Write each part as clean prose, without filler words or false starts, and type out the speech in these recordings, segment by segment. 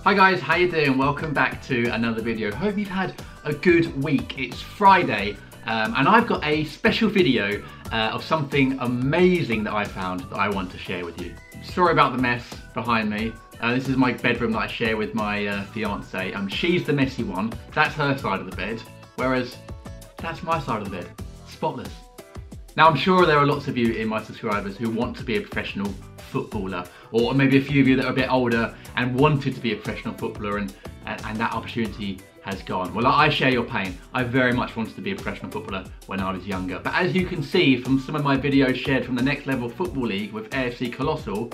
Hi guys, how you doing? Welcome back to another video. Hope you've had a good week. It's Friday and I've got a special video of something amazing that I found that I want to share with you. Sorry about the mess behind me. This is my bedroom that I share with my fiance. She's the messy one. That's her side of the bed, whereas that's my side of the bed. Spotless. Now I'm sure there are lots of you in my subscribers who want to be a professional footballer, or maybe a few of you that are a bit older and wanted to be a professional footballer and that opportunity has gone. Well, I share your pain. I very much wanted to be a professional footballer when I was younger, but as you can see from some of my videos shared from the Next Level Football League with AFC Colossal,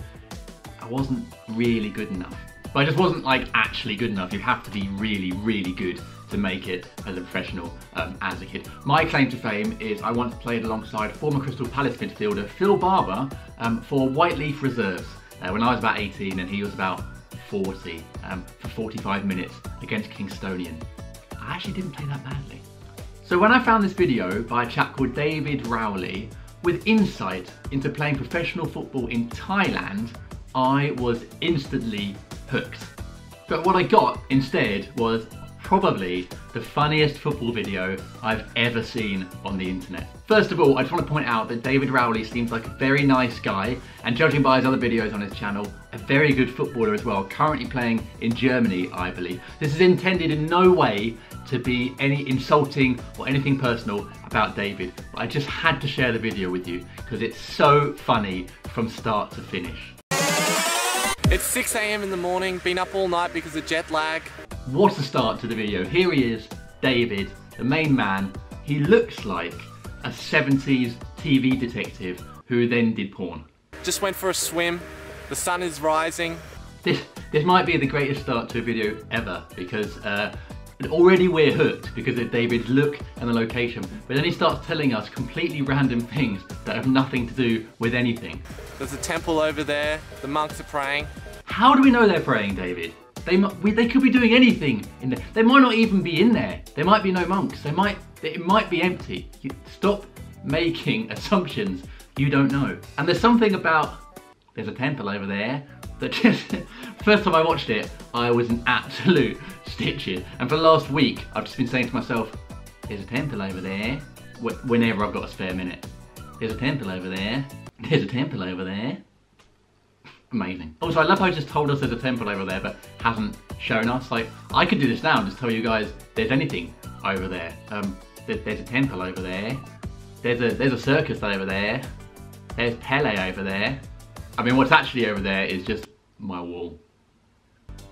I wasn't really good enough. But I just wasn't like actually good enough. You have to be really, really good to make it as a professional as a kid. My claim to fame is I once played alongside former Crystal Palace midfielder Phil Barber for Whiteleaf Reserves when I was about 18 and he was about 40 for 45 minutes against Kingstonian. I actually didn't play that badly. So when I found this video by a chap called David Rowley with insight into playing professional football in Thailand, I was instantly hooked. But what I got instead was probably the funniest football video I've ever seen on the internet. First of all, I just want to point out that David Rowley seems like a very nice guy, and judging by his other videos on his channel, a very good footballer as well, currently playing in Germany, I believe. This is intended in no way to be any insulting or anything personal about David, but I just had to share the video with you because it's so funny from start to finish. It's 6 AM in the morning, been up all night because of jet lag. What a start to the video. Here he is, David, the main man. He looks like a 70s TV detective who then did porn. Just went for a swim, the sun is rising. This might be the greatest start to a video ever because already we're hooked because of David's look and the location, but then he starts telling us completely random things that have nothing to do with anything. There's a temple over there, the monks are praying. How do we know they're praying, David? They could be doing anything in there. They might not even be in there. There might be no monks. It might be empty. Stop making assumptions you don't know. And there's something about, there's a temple over there, that just, first time I watched it, I was in absolute stitches. And for the last week, I've just been saying to myself, there's a temple over there, whenever I've got a spare minute. There's a temple over there. There's a temple over there. Amazing. Also, I love how he just told us there's a temple over there, but hasn't shown us. Like, I could do this now and just tell you guys there's anything over there. There's a temple over there. There's a circus over there. There's Pele over there. I mean, what's actually over there is just my wall.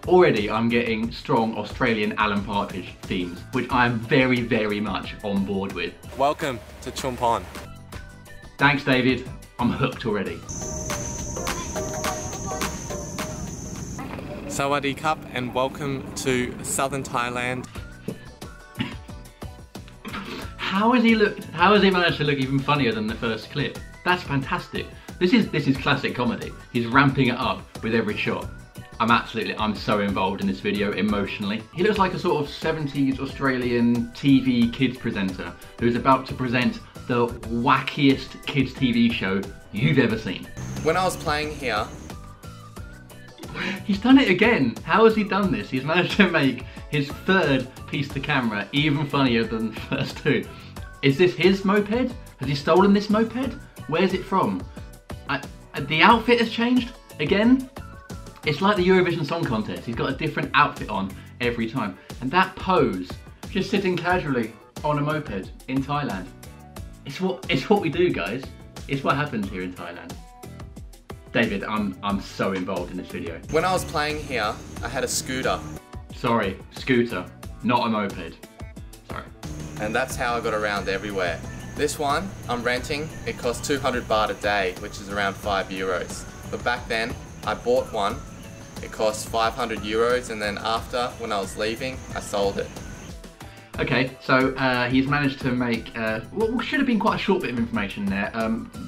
Already, I'm getting strong Australian Alan Partridge themes, which I'm very, very much on board with. Welcome to Chumpon. Thanks, David. I'm hooked already. Sawadee Cup and welcome to southern Thailand. How has he managed to look even funnier than the first clip? That's fantastic. This is classic comedy. He's ramping it up with every shot. I'm so involved in this video emotionally. He looks like a sort of 70s Australian TV kids presenter who's about to present the wackiest kids TV show you've ever seen. When I was playing here, he's done it again. How has he done this? He's managed to make his third piece to camera even funnier than the first two. Is this his moped? Has he stolen this moped? Where's it from? The outfit has changed again. It's like the Eurovision Song Contest. He's got a different outfit on every time. And that pose, just sitting casually on a moped in Thailand. It's what we do, guys. It's what happens here in Thailand. David, I'm so involved in this video. when I was playing here, I had a scooter. Sorry, scooter, not a moped. Sorry. And that's how I got around everywhere. This one, I'm renting, it costs 200 baht a day, which is around €5. But back then, I bought one, it cost 500 euros, and then after, when I was leaving, I sold it. Okay, so he's managed to make what should have been quite a short bit of information there,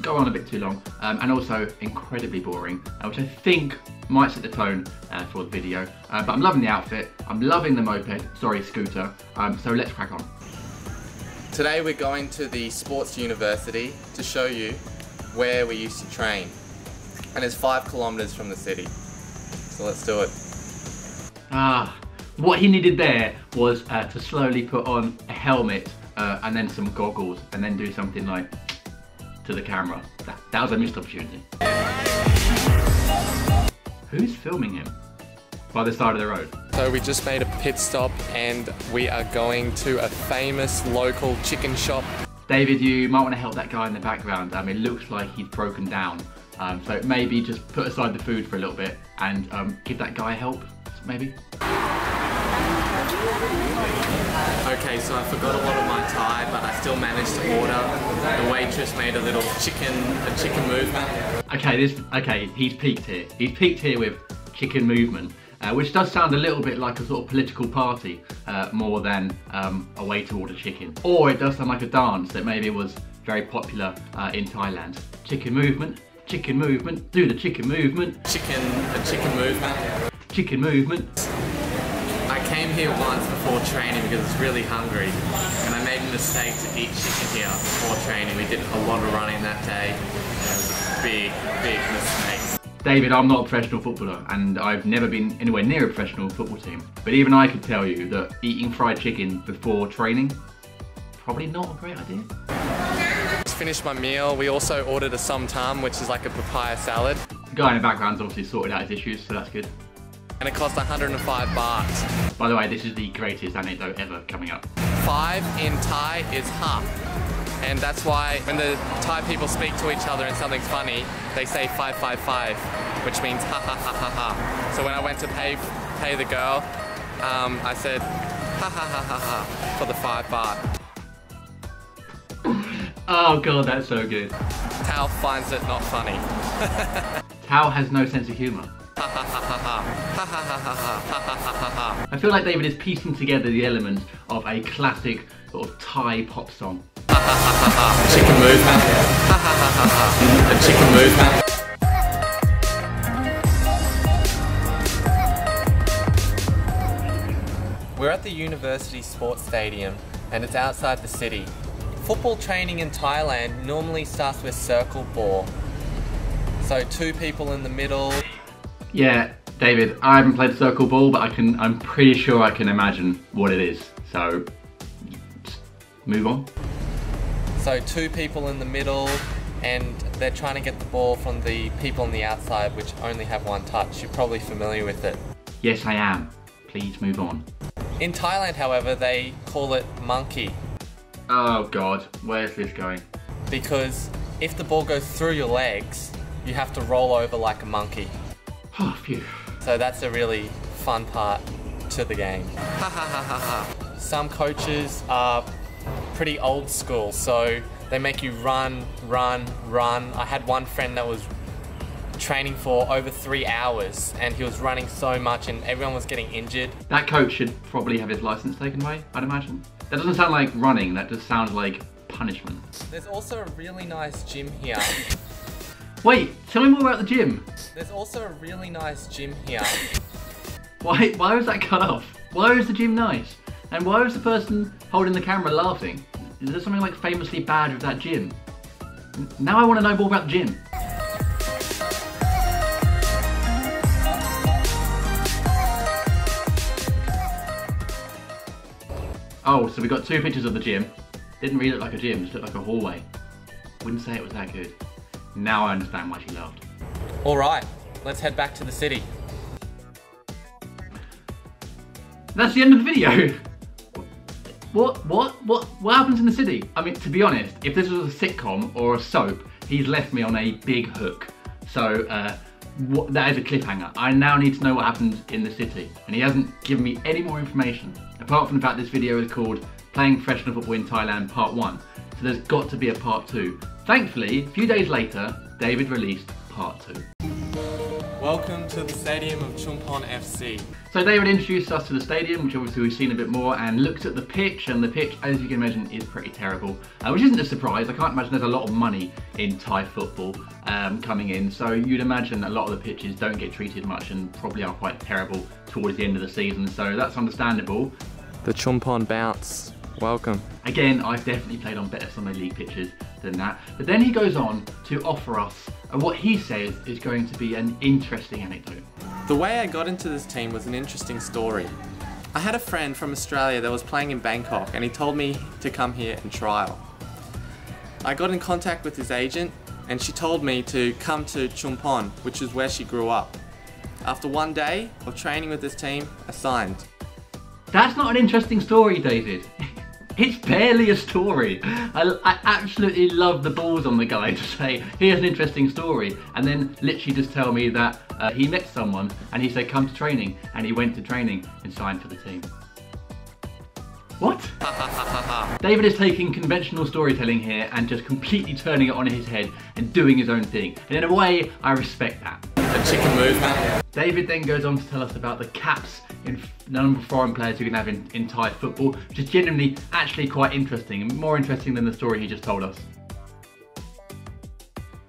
go on a bit too long, and also incredibly boring, which I think might set the tone for the video. But I'm loving the outfit, I'm loving the moped, sorry, scooter, so let's crack on. Today we're going to the sports university to show you where we used to train. And it's 5 kilometers from the city. So let's do it. What he needed there was to slowly put on a helmet and then some goggles and then do something like to the camera. That was a missed opportunity. Who's filming him by the side of the road? So we just made a pit stop and we are going to a famous local chicken shop. David, you might want to help that guy in the background. It looks like he's broken down. So maybe just put aside the food for a little bit and give that guy help, maybe. Okay, so I forgot a lot of my Thai, but I still managed to order. The waitress made a little chicken movement. Okay, he's peaked here. He's peaked here with chicken movement, which does sound a little bit like a sort of political party, more than a way to order chicken. Or it does sound like a dance that maybe was very popular in Thailand. Chicken movement, do the chicken movement. Chicken movement. Chicken movement. I came here once before training because I was really hungry and I made a mistake to eat chicken here before training. We did a lot of running that day and it was a big mistake. David, I'm not a professional footballer and I've never been anywhere near a professional football team. But even I could tell you that eating fried chicken before training, probably not a great idea. Just finished my meal. We also ordered a somtam, which is like a papaya salad. The guy in the background's obviously sorted out his issues, so that's good. And it cost 105 bahts. By the way, this is the greatest anecdote ever coming up. 5 in Thai is half. And that's why when the Thai people speak to each other and something's funny, they say 555, which means ha ha ha ha ha. So when I went to pay the girl, I said ha ha ha ha ha for the 5 baht. Oh god, that's so good. Tao finds it not funny. Tao has no sense of humour. I feel like David is piecing together the elements of a classic sort of Thai pop song. Chicken movement. A chicken movement. We're at the University Sports Stadium and it's outside the city. Football training in Thailand normally starts with circle ball. So 2 people in the middle. Yeah, David, I haven't played circle ball, but I'm pretty sure I can imagine what it is. So, just move on. So 2 people in the middle, and they're trying to get the ball from the people on the outside, which only have 1 touch. You're probably familiar with it. Yes, I am. Please move on. In Thailand, however, they call it monkey. Oh God, where's this going? Because if the ball goes through your legs, you have to roll over like a monkey. Oh, phew. So that's a really fun part to the game. Some coaches are pretty old school, so they make you run. I had one friend that was training for over 3 hours and he was running so much and everyone was getting injured. That coach should probably have his license taken away, I'd imagine. That doesn't sound like running, that just sounds like punishment. There's also a really nice gym here. Wait, tell me more about the gym. There's also a really nice gym here. Why was that cut off? Why was the gym nice? And why was the person holding the camera laughing? Is there something like famously bad with that gym? Now I want to know more about the gym. Oh, so we got 2 pictures of the gym. Didn't really look like a gym, just looked like a hallway. Wouldn't say it was that good. Now I understand why she laughed. Alright, let's head back to the city. That's the end of the video. What happens in the city? I mean, to be honest, if this was a sitcom or a soap, he's left me on a big hook. So, that is a cliffhanger. I now need to know what happens in the city. And he hasn't given me any more information. Apart from the fact this video is called Playing Professional Football in Thailand Part 1. So there's got to be a Part 2. Thankfully, a few days later, David released Part 2. Welcome to the stadium of Chumpon FC. So David introduced us to the stadium, which obviously we've seen a bit more, and looked at the pitch, and the pitch, as you can imagine, is pretty terrible. Which isn't a surprise. I can't imagine there's a lot of money in Thai football coming in, so you'd imagine a lot of the pitches don't get treated much and probably are quite terrible towards the end of the season, so that's understandable. The Chumpon bounce. Welcome. Again, I've definitely played on better Sunday League pitches than that. But then he goes on to offer us what he says is going to be an interesting anecdote. The way I got into this team was an interesting story. I had a friend from Australia that was playing in Bangkok and he told me to come here and trial. I got in contact with his agent and she told me to come to Chumpon, which is where she grew up. After one day of training with this team, I signed. That's not an interesting story, David. It's barely a story. I absolutely love the balls on the guy to say, here's an interesting story, and then literally just tell me that he met someone and he said come to training, and he went to training and signed for the team. What? David is taking conventional storytelling here and just completely turning it on his head and doing his own thing. And in a way, I respect that. The chicken movement. David then goes on to tell us about the caps in number of foreign players you can have in Thai football, which is genuinely actually quite interesting, and more interesting than the story he just told us.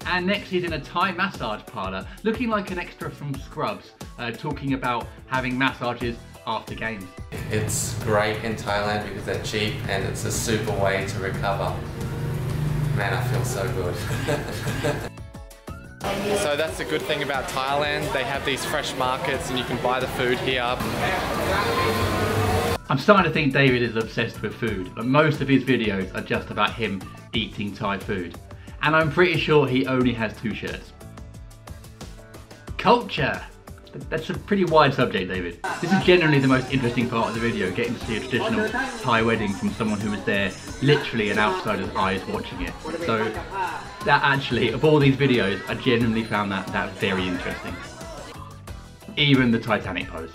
And next he's in a Thai massage parlour, looking like an extra from Scrubs, talking about having massages after games. It's great in Thailand because they're cheap and it's a super way to recover. Man, I feel so good. So that's the good thing about Thailand. They have these fresh markets and you can buy the food here. I'm starting to think David is obsessed with food, but most of his videos are just about him eating Thai food. And I'm pretty sure he only has 2 shirts. Culture! That's a pretty wide subject, David. This is generally the most interesting part of the video, getting to see a traditional Thai wedding from someone who was there, literally an outsider's eyes watching it. So that actually, of all these videos, I genuinely found that very interesting. Even the Titanic pose.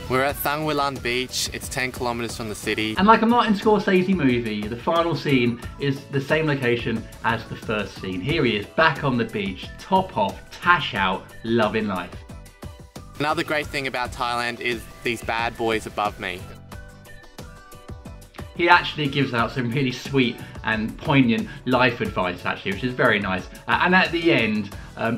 We're at Thang Wilan Beach. It's 10 kilometers from the city. And like a Martin Scorsese movie, the final scene is the same location as the first scene. Here he is, back on the beach, top off, tash out, loving life. Another great thing about Thailand is these bad boys above me. He actually gives out some really sweet and poignant life advice actually, which is very nice. And at the end,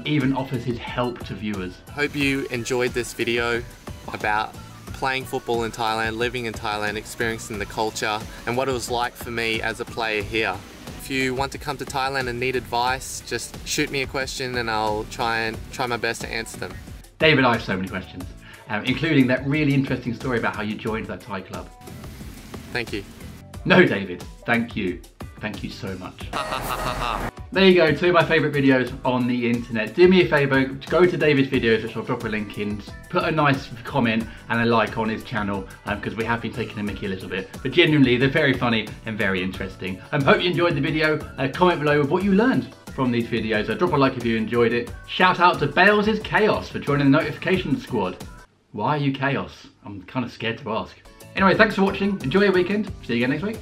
even offers his help to viewers. Hope you enjoyed this video about playing football in Thailand, living in Thailand, experiencing the culture and what it was like for me as a player here. If you want to come to Thailand and need advice, just shoot me a question and I'll try my best to answer them. David, I have so many questions, including that really interesting story about how you joined that Thai club. Thank you. No, David, thank you. Thank you so much. There you go, 2 of my favourite videos on the internet. Do me a favour, go to David's videos, which I'll drop a link in, put a nice comment and a like on his channel, because we have been taking a mickey a little bit. But genuinely, they're very funny and very interesting. Hope you enjoyed the video. Comment below with what you learned from these videos. Drop a like if you enjoyed it. Shout out to Bales' Chaos for joining the notification squad. Why are you Chaos? I'm kind of scared to ask. Anyway, thanks for watching. Enjoy your weekend. See you again next week.